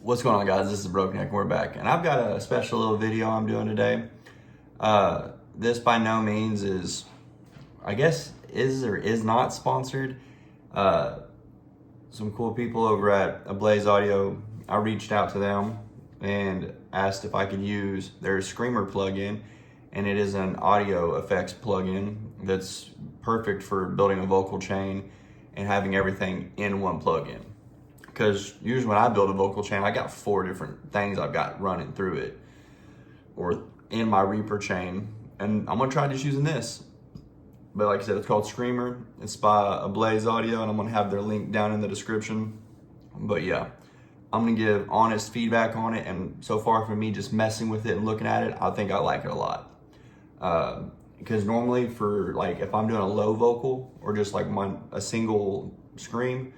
What's going on, guys? This is Broken Neck and we're back, and I've got a special little video I'm doing today. This by no means is, I guess, is or is not sponsored. Some cool people over at Ablaze Audio, I reached out to them and asked if I could use their Screamer plugin, and it is an audio effects plugin that's perfect for building a vocal chain and having everything in one plugin. Because usually when I build a vocal chain, I got 4 different things I've got running through it or in my Reaper chain, and I'm gonna try just using this. But like I said, it's called Screamer. It's by Ablaze Audio, and I'm gonna have their link down in the description. But yeah, I'm gonna give honest feedback on it, and so far for me just messing with it and looking at it, I think I like it a lot. Because normally for like, if I'm doing a low vocal or just like a single scream,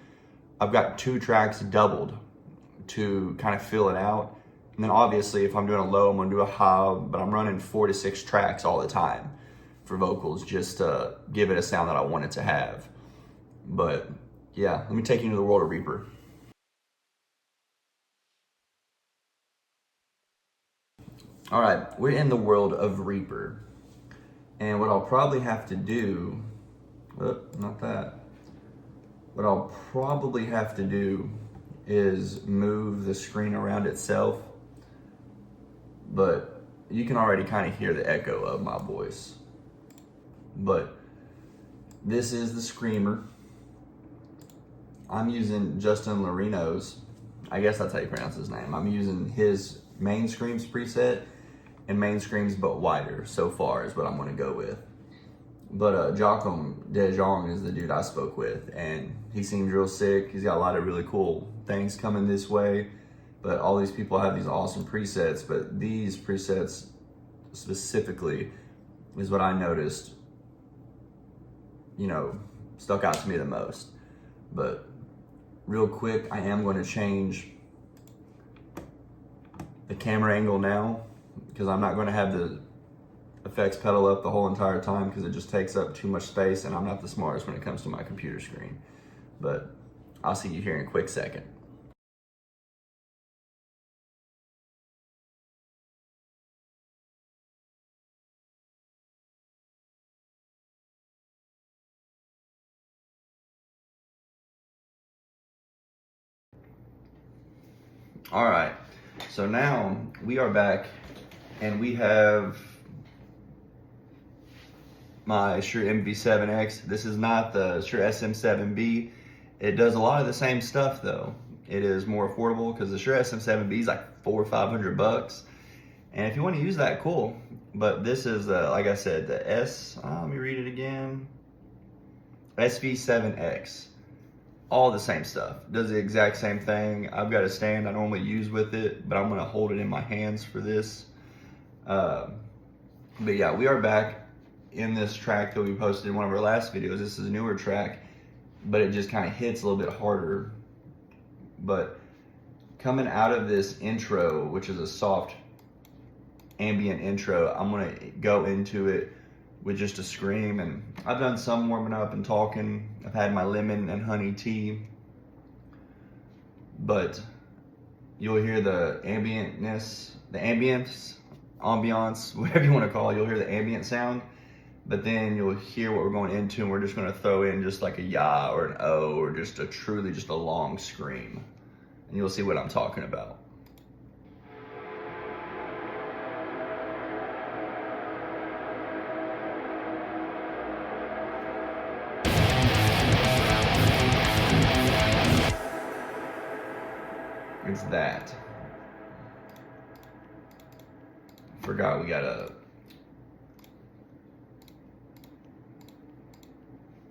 I've got 2 tracks doubled to kind of fill it out. And then obviously if I'm doing a low, I'm gonna do a high, but I'm running 4 to 6 tracks all the time for vocals just to give it a sound that I want it to have. But yeah, let me take you into the world of Reaper. All right, we're in the world of Reaper. And what I'll probably have to do, not that. What I'll probably have to do is move the screen around itself, but you can already kind of hear the echo of my voice. But this is the Screamer. I'm using Justin Larino's, I guess that's how you pronounce his name. I'm using his main screams preset and main screams but wider so far is what I'm gonna go with. But Joachim De Jong is the dude I spoke with, and he seems real sick. He's got a lot of really cool things coming this way, but all these people have these awesome presets, but these presets specifically is what I noticed, you know, stuck out to me the most. But real quick, I am going to change the camera angle now, because I'm not going to have the effects pedal up the whole entire time because it just takes up too much space, and I'm not the smartest when it comes to my computer screen. But I'll see you here in a quick second. All right, so now we are back and we have my Shure MV7X. This is not the Shure SM7B. It does a lot of the same stuff though. It is more affordable because the Shure SM7B is like $400 or $500. And if you want to use that, cool. But this is, like I said, the let me read it again. SV7X. All the same stuff. Does the exact same thing. I've got a stand I normally use with it, but I'm gonna hold it in my hands for this. But yeah, we are back in this track that we posted in one of our last videos. This is a newer track, but it just kind of hits a little bit harder. But coming out of this intro, which is a soft ambient intro, I'm gonna go into it with just a scream, and I've done some warming up and talking. I've had my lemon and honey tea, but you'll hear the ambience, whatever you want to call it. You'll hear the ambient sound, but then you'll hear what we're going into, and we're just going to throw in just like a yah or an oh, or just a long scream, and you'll see what I'm talking about. It's that. Forgot we gotta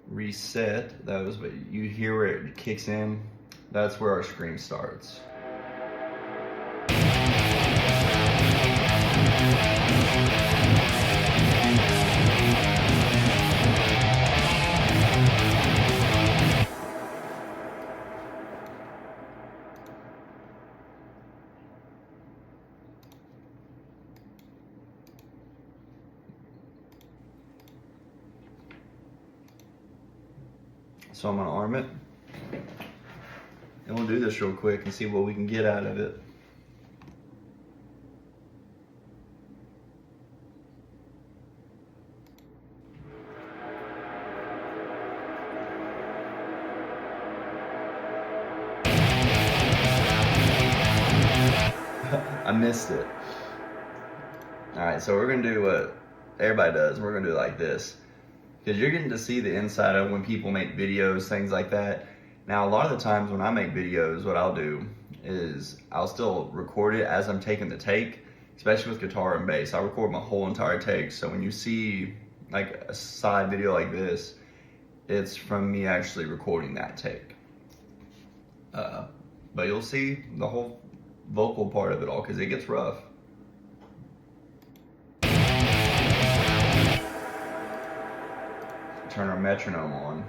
reset those, but you hear where it kicks in. That's where our scream starts. So I'm gonna arm it, and we'll do this real quick and see what we can get out of it. I missed it. All right, so we're gonna do what everybody does. We're gonna do it like this, because you're getting to see the inside of when people make videos, things like that. Now, a lot of the times when I make videos, what I'll do is I'll still record it as I'm taking the take, especially with guitar and bass. I'll record my whole entire take, so when you see like a side video like this, it's from me actually recording that take. But you'll see the whole vocal part of it all, because it gets rough. Turn our metronome on.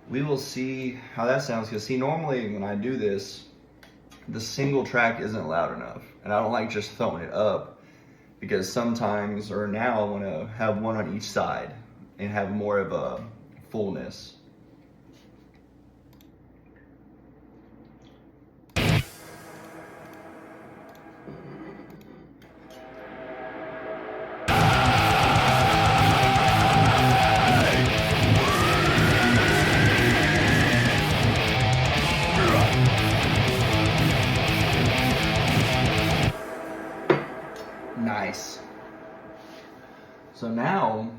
We will see how that sounds, because see, normally when I do this, the single track isn't loud enough, and I don't like just throwing it up, because sometimes, or now, I want to have one on each side and have more of a fullness. Nice. So now,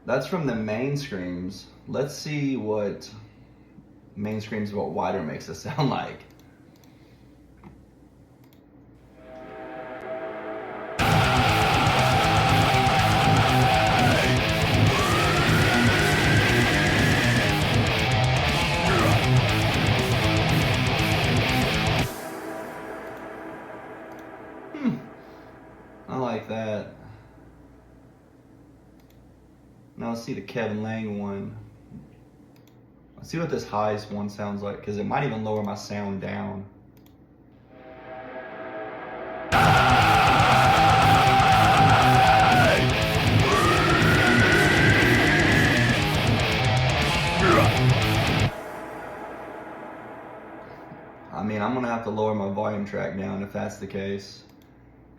that's from the main screams. Let's see what main screams, what wider makes it sound like. I like that. Now let's see the Kevin Lang one. Let's see what this highest one sounds like, because it might even lower my sound down. I mean, I'm gonna have to lower my volume track down if that's the case.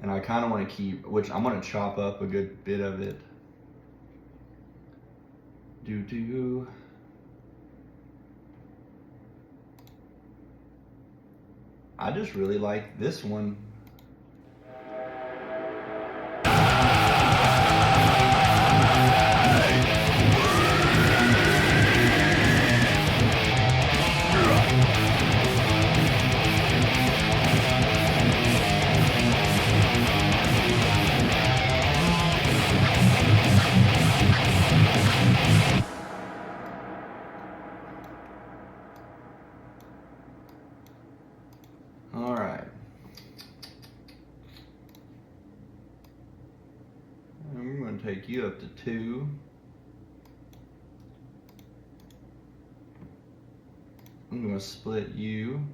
And I kind of want to keep, which I'm going to chop up a good bit of it. I just really like this one. All right. And we're going to take you up to 2. I'm going to split you.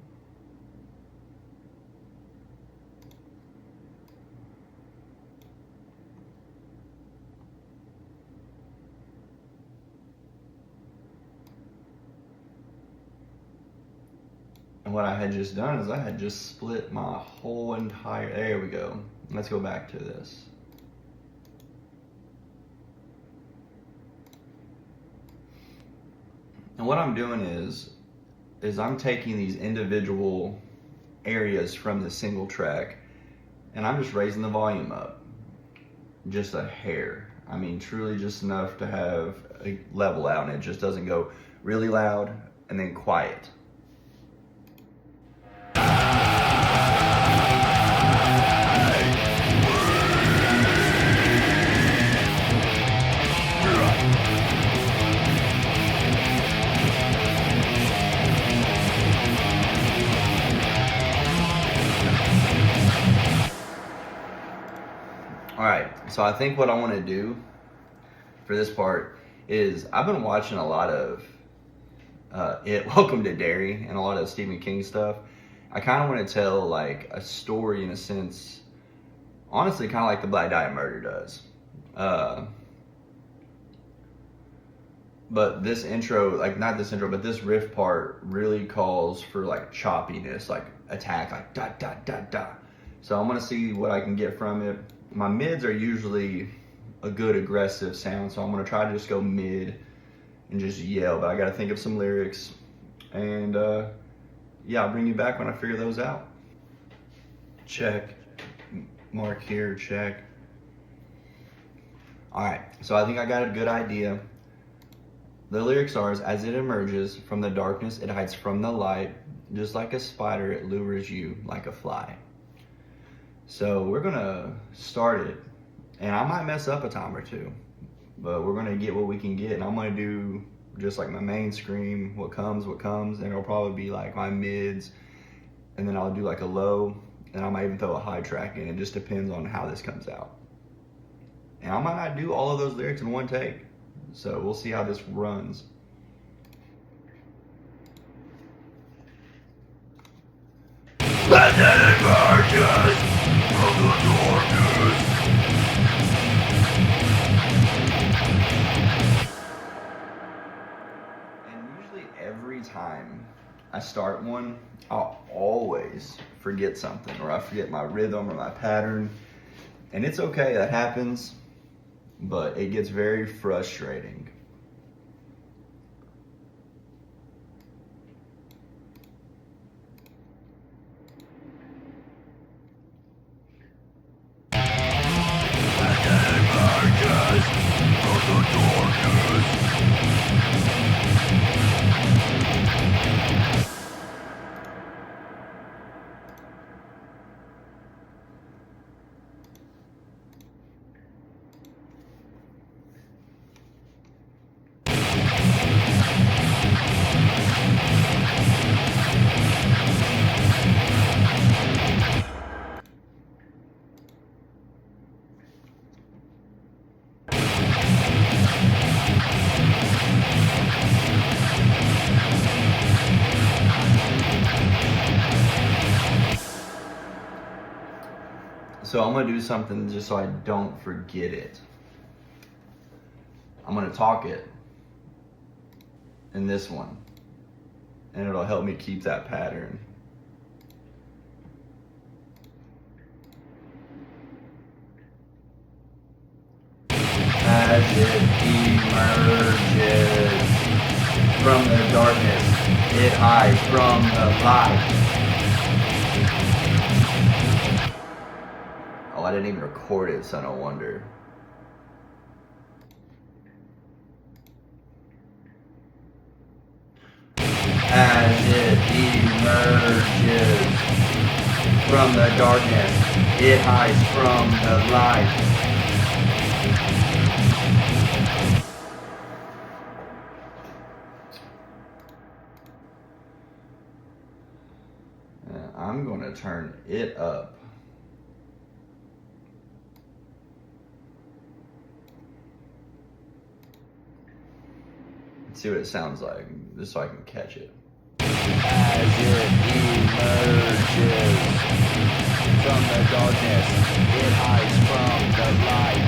And what I had just done is I had just split my whole entire, there we go. Let's go back to this. And what I'm doing is I'm taking these individual areas from the single track, and I'm just raising the volume up. Just a hair. I mean, truly just enough to have a level out, and it just doesn't go really loud and then quiet. All right, so I think what I want to do for this part is I've been watching a lot of Welcome to Derry and a lot of Stephen King stuff. I kind of want to tell like a story in a sense, honestly, kind of like the Black Diamond Murder does. But this intro, like not this intro, but this riff part really calls for like choppiness, like attack, like da da da da. So I'm gonna see what I can get from it. My mids are usually a good aggressive sound, so I'm gonna try to just go mid and just yell, but I gotta think of some lyrics. And yeah, I'll bring you back when I figure those out. Check, mark here, check. All right, so I think I got a good idea. The lyrics are, as it emerges from the darkness, it hides from the light. Just like a spider, it lures you like a fly. So we're gonna start it, and I might mess up a time or two, but we're gonna get what we can get, and I'm gonna do just like my main scream, what comes, and it'll probably be like my mids, and then I'll do like a low, and I might even throw a high track in. It just depends on how this comes out. And I might not do all of those lyrics in one take. So we'll see how this runs. And usually every time I start one, I'll always forget something, or I forget my rhythm or my pattern. And it's okay, that happens. But it gets very frustrating. So I'm gonna do something just so I don't forget it. I'm gonna talk it in this one, and it'll help me keep that pattern. As it emerges from the darkness, it hides from the light. Oh, I didn't even record it, so no wonder. As it emerges from the darkness, it hides from the light. I'm going to turn it up. See what it sounds like, just so I can catch it. As it emerges from the darkness, it hides from the light.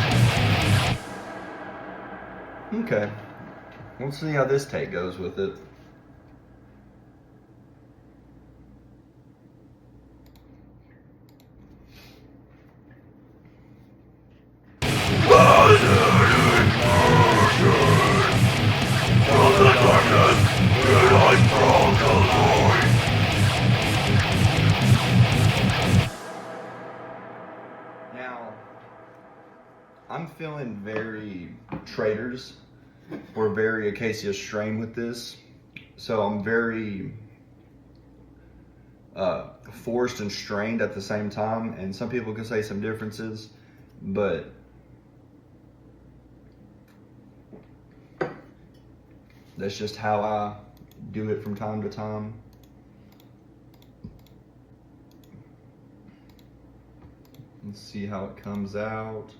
Okay, we'll see how this take goes with it. Now, I'm feeling very Traders or very Acacia Strain with this, so I'm very forced and strained at the same time, and some people can say some differences, but that's just how I do it from time to time. Let's see how it comes out.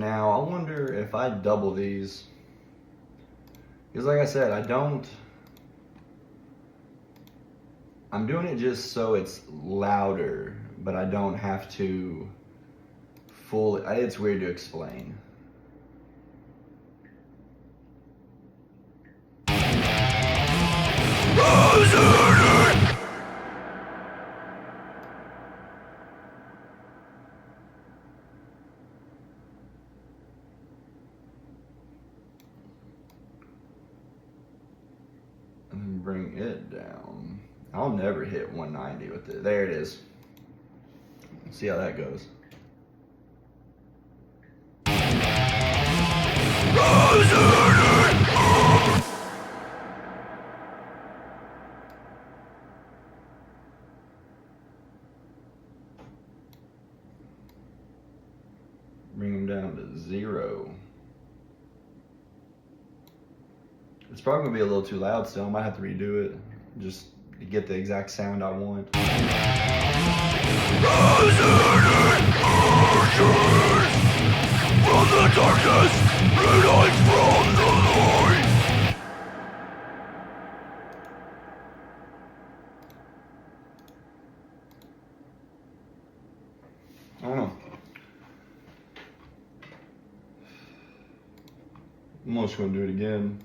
now I wonder if I double these, because like I said, I'm doing it just so it's louder, but I don't have to fully, it's weird to explain. And bring it down. I'll never hit 190 with it. There it is. Let's see how that goes. Bring them down to 0. It's probably gonna be a little too loud still. I might have to redo it just to get the exact sound I want. From the darkness, red-eyes from the light. I don't know. I'm just gonna do it again.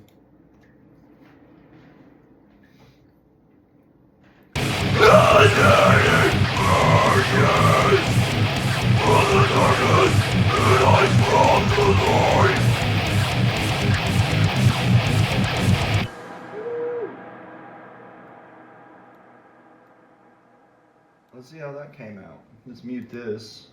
Let's see how that came out. Let's mute this.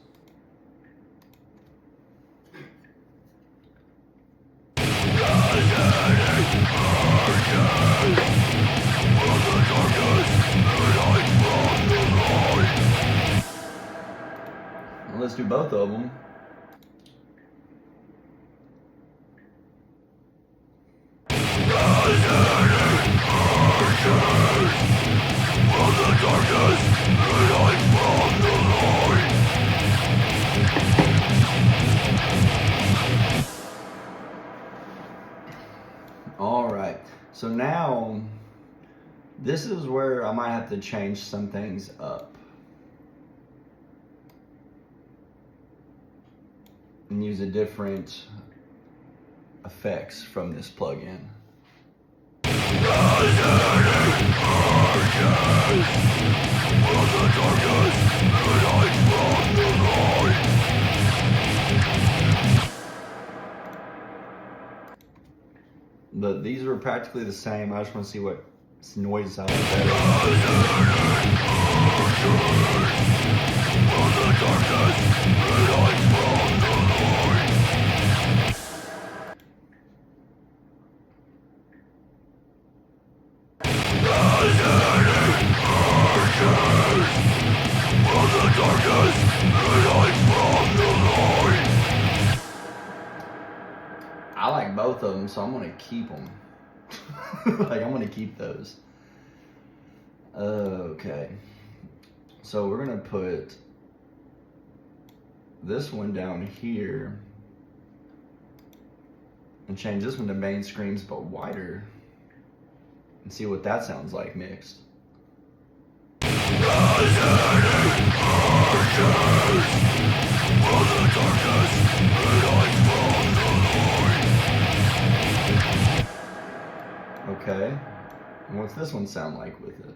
Well, let's do both of them. All right, so now this is where I might have to change some things up and use a different effects from this plugin. But these are practically the same. I just want to see what noise sounds better. I like both of them, so I'm gonna keep them. Like, I'm gonna keep those. Okay. So we're gonna put this one down here and change this one to main screams but wider and see what that sounds like mixed. Okay, and what's this one sound like with it?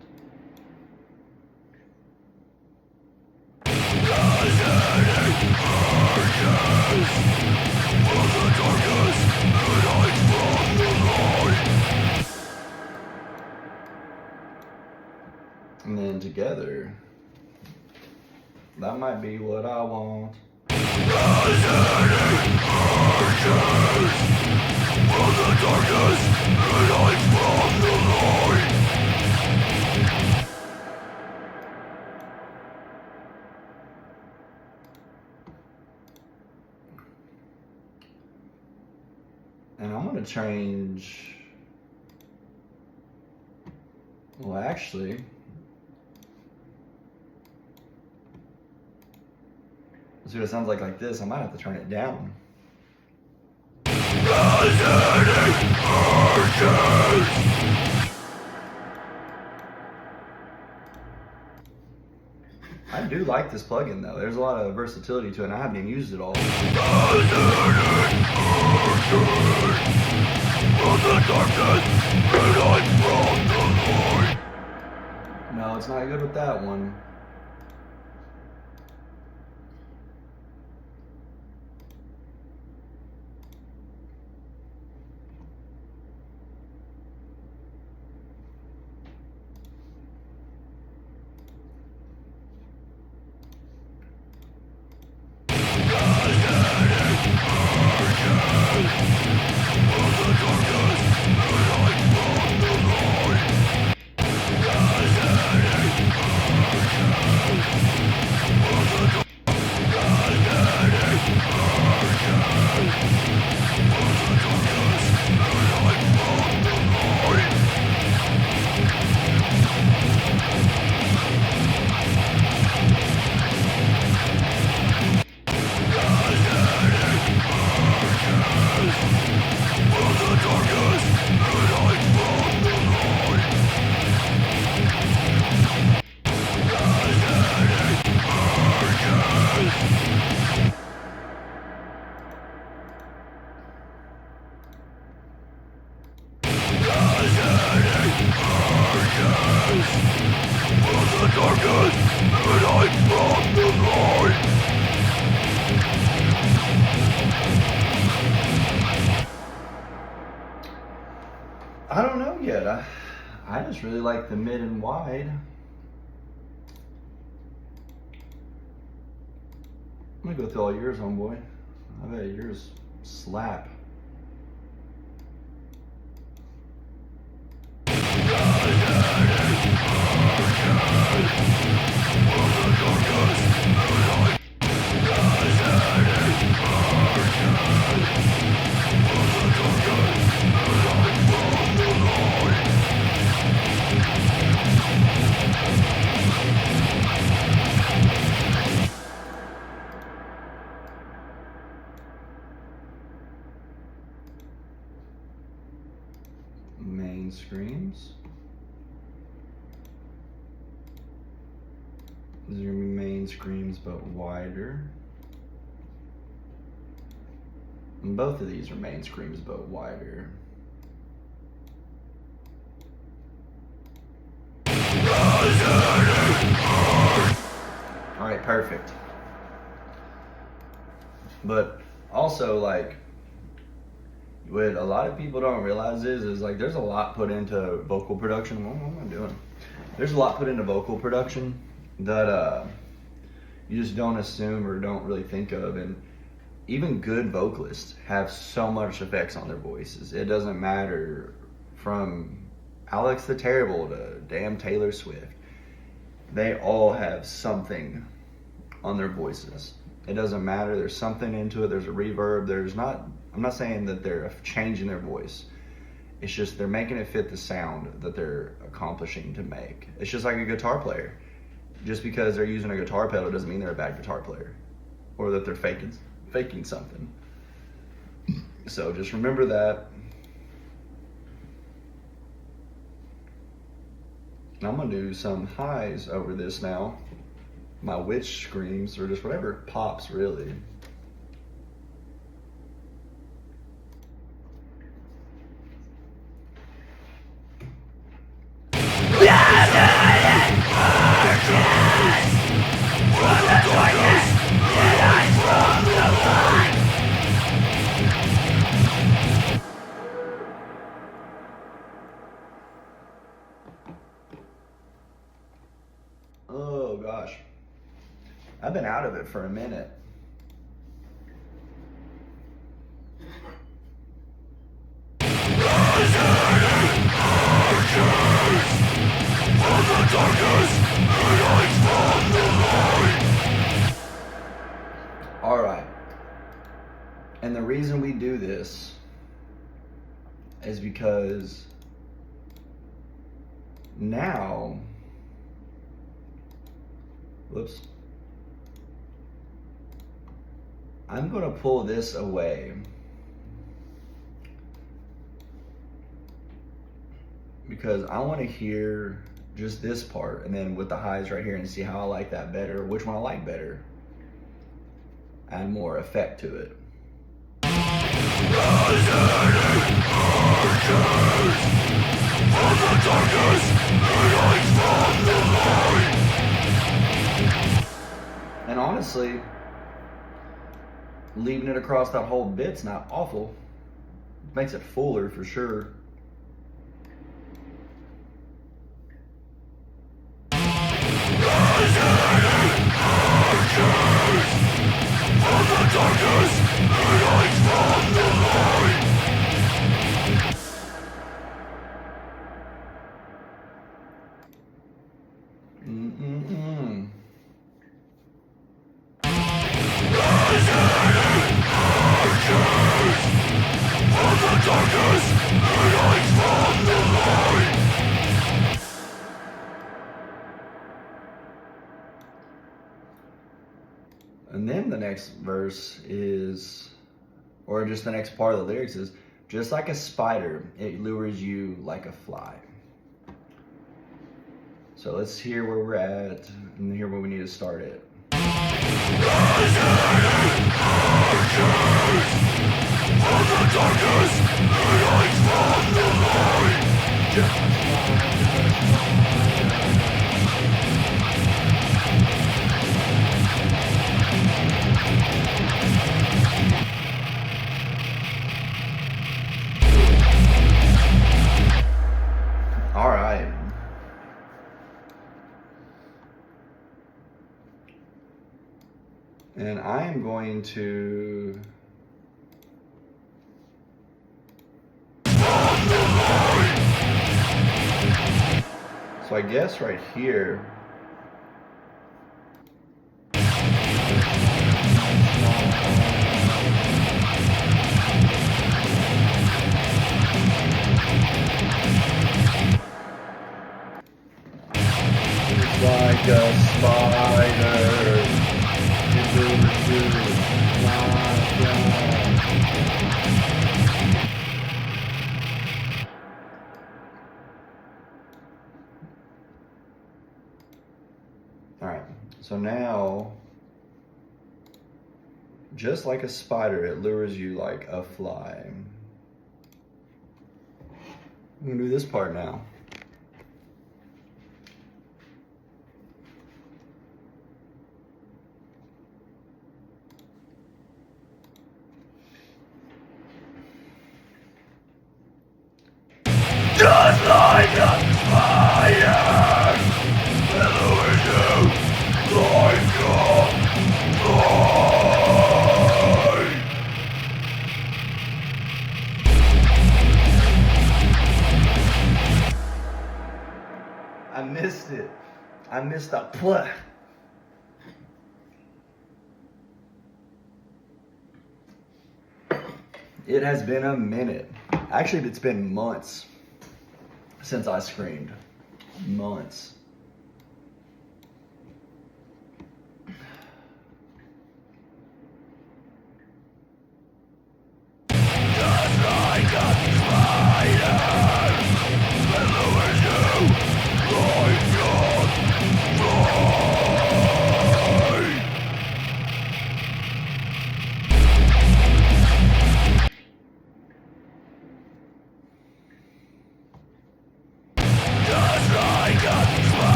And then together, that might be what I want. From the darkness, and I'm from the light. And I'm gonna change, well actually, let's see what it sounds like this. I might have to turn it down. I do like this plugin though. There's a lot of versatility to it, and I haven't even used it all. No, it's not good with that one. I don't know yet. I just really like the mid and wide. I'm gonna go through all yours, homeboy. I bet yours slap. Main screams. These are gonna be main screams but wider. And both of these are main screams but wider. Alright, perfect. But also, like, what a lot of people don't realize is like there's a lot put into vocal production. What am I doing? There's a lot put into vocal production that you just don't assume or don't really think of. And even good vocalists have so much effects on their voices. It doesn't matter from Alex the Terrible to damn Taylor Swift. They all have something on their voices. It doesn't matter. There's something into it. There's a reverb. I'm not saying that they're changing their voice. It's just they're making it fit the sound that they're accomplishing to make. It's just like a guitar player. Just because they're using a guitar pedal doesn't mean they're a bad guitar player, or that they're faking something. So just remember that. I'm gonna do some highs over this now. My witch screams, or just whatever pops really. Oh gosh, I've been out of it for a minute. All right, and the reason we do this is because now, whoops, I'm gonna pull this away because I want to hear just this part and then with the highs right here and see how I like that better, which one I like better. Add more effect to it. And honestly, leaving it across that whole bit's not awful. Makes it fuller for sure. And then the next verse is, or just the next part of the lyrics is, just like a spider, it lures you like a fly. So let's hear where we're at and hear where we need to start it. All right. And I am going to so I guess right here it's like a spider. All right, so now, just like a spider, it lures you like a fly. I'm gonna do this part now. Just like a spider, it lures you like a fly. I missed it. I missed a play. It has been a minute. Actually, it's been months since I screamed. Months. Just like a spider, it lures you like a fly. Just like a spider, it lures you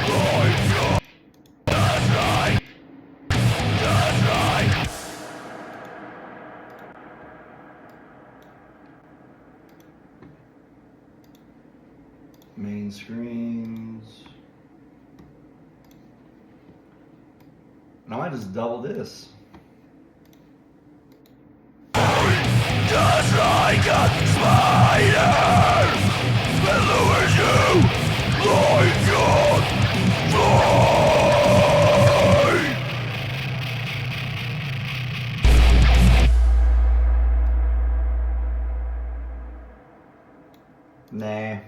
like a just like main screens. Now I just double this. Just like a spider, it lures you like a fly. Nah.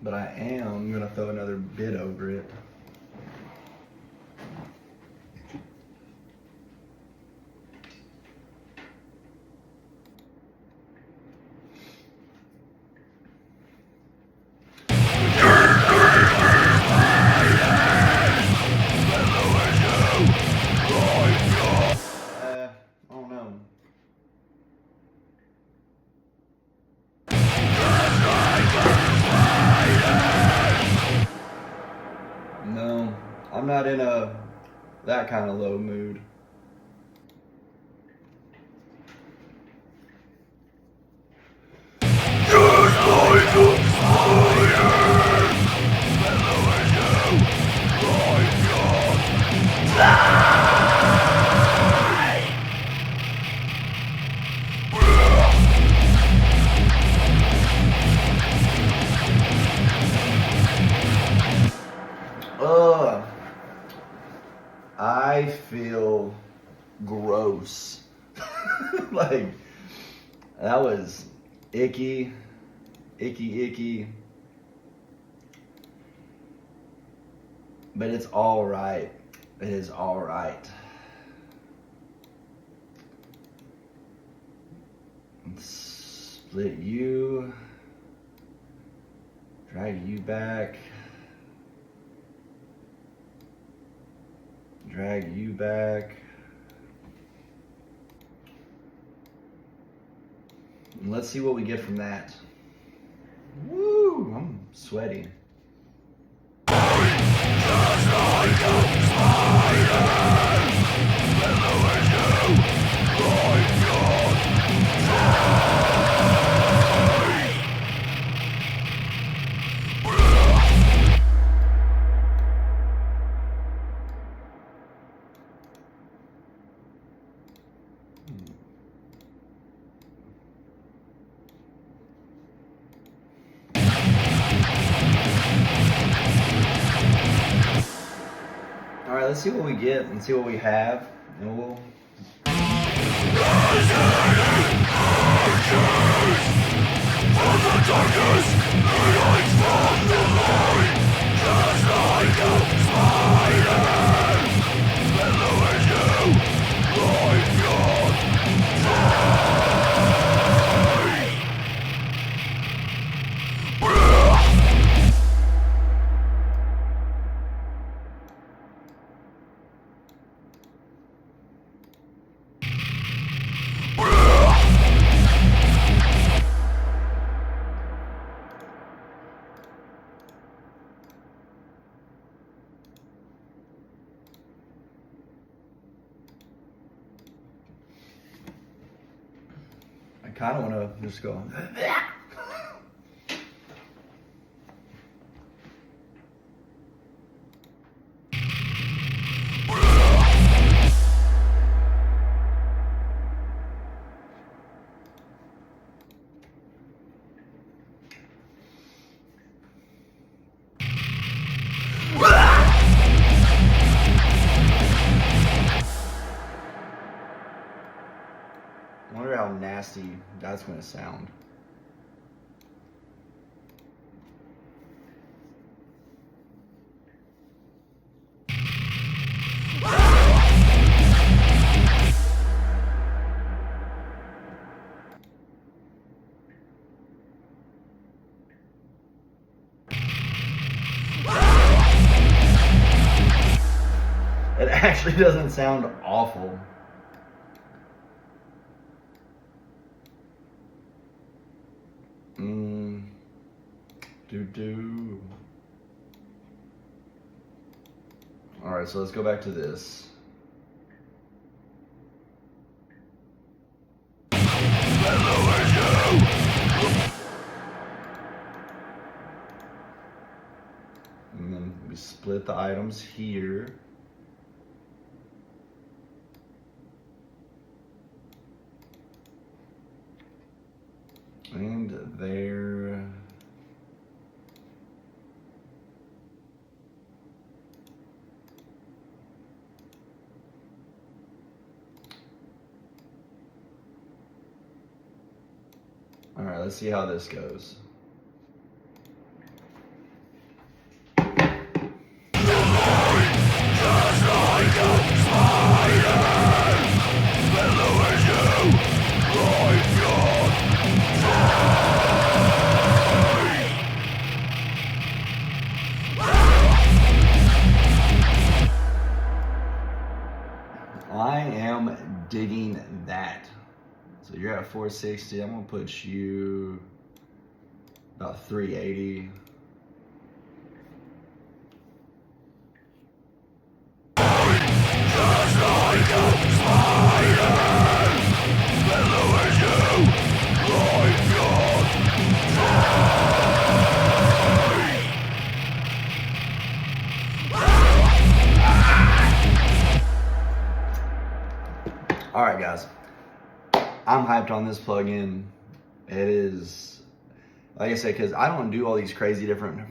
but I am gonna throw another bit over it. I don't know. No, I'm not in that kind of low mood. I feel gross. Like, that was icky. But it's all right. It is all right. Split you. Drag you back. Drag you back. And let's see what we get from that. Woo! I'm sweaty. All right, let's see what we get and see what we have, and we'll. I kind of want to just go. I wonder how nasty that's going to sound. It actually doesn't sound awful. All right, so let's go back to this. And then we split the items here. And there. All right, let's see how this goes. I am digging that. So you're at 460. I'm gonna put you about 380. All right, guys. I'm hyped on this plugin. It is, like I said, because I don't do all these crazy different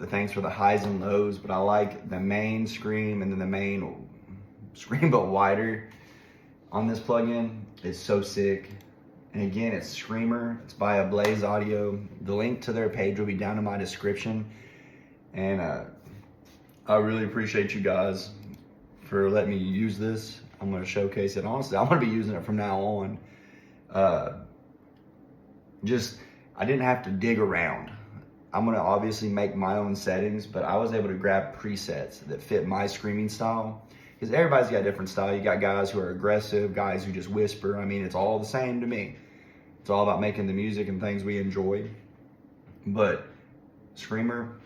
things for the highs and lows, but I like the main scream and then the main scream but wider on this plugin. It's so sick. And again, it's Screamer. It's by Blaze Audio. The link to their page will be down in my description. And I really appreciate you guys for letting me use this. I'm going to showcase it. Honestly, I'm going to be using it from now on. I didn't have to dig around. I'm going to obviously make my own settings, but I was able to grab presets that fit my screaming style. Because everybody's got a different style. You got guys who are aggressive, guys who just whisper. I mean, it's all the same to me. It's all about making the music and things we enjoy. But Screamer,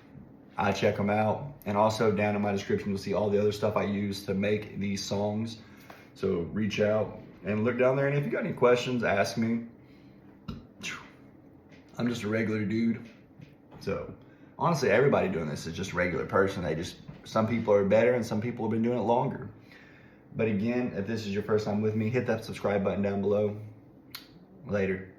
I check them out. And also down in my description, you'll see all the other stuff I use to make these songs. So reach out and look down there. And if you got any questions, ask me. I'm just a regular dude. So honestly, everybody doing this is just a regular person. Some people are better and some people have been doing it longer. But again, if this is your first time with me, hit that subscribe button down below. Later.